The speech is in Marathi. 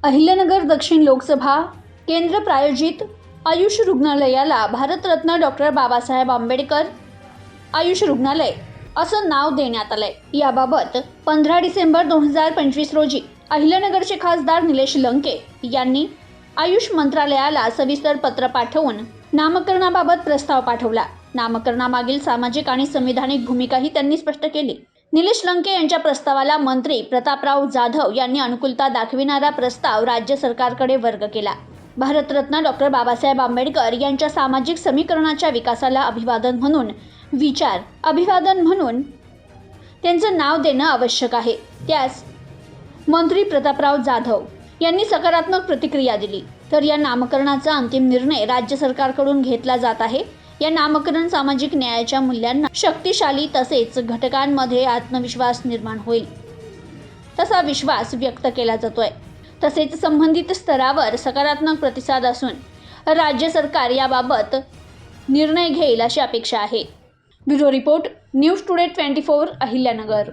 अहिल्यानगर दक्षिण लोकसभा केंद्र प्रायोजित आयुष रुग्णालयाला भारतरत्न डॉक्टर बाबासाहेब आंबेडकर आयुष रुग्णालय असं नाव देण्यात आलंय। याबाबत 15 डिसेंबर 2025 रोजी अहिल्यानगरचे खासदार निलेश लंके यांनी आयुष मंत्रालयाला सविस्तर पत्र पाठवून नामकरणाबाबत प्रस्ताव पाठवला। नामकरणामागील सामाजिक आणि संविधानिक भूमिकाही त्यांनी स्पष्ट केली। निलेश लंके यांच्या प्रस्तावाला मंत्री प्रतापराव जाधव यांनी अनुकूलता दाखविणारा प्रस्ताव राज्य सरकारकडे वर्ग केला। भारतरत्न डॉक्टर बाबासाहेब आंबेडकर यांच्या सामाजिक समीकरणाच्या विकासाला अभिवादन म्हणून त्यांचं नाव देणं आवश्यक आहे। त्यास मंत्री प्रतापराव जाधव यांनी सकारात्मक प्रतिक्रिया दिली। तर या नामकरणाचा अंतिम निर्णय राज्य सरकारकडून घेतला जात आहे। या नामकरण सामाजिक न्यायाच्या मूल्यांना शक्तिशाली तसेच घटकांमध्ये आत्मविश्वास निर्माण होईल तसा विश्वास व्यक्त केला जातोय। तसेच संबंधित स्तरावर सकारात्मक प्रतिसाद असून राज्य सरकार याबाबत निर्णय घेईल अशी अपेक्षा आहे। Bureau report news today 24 Ahilyanagar.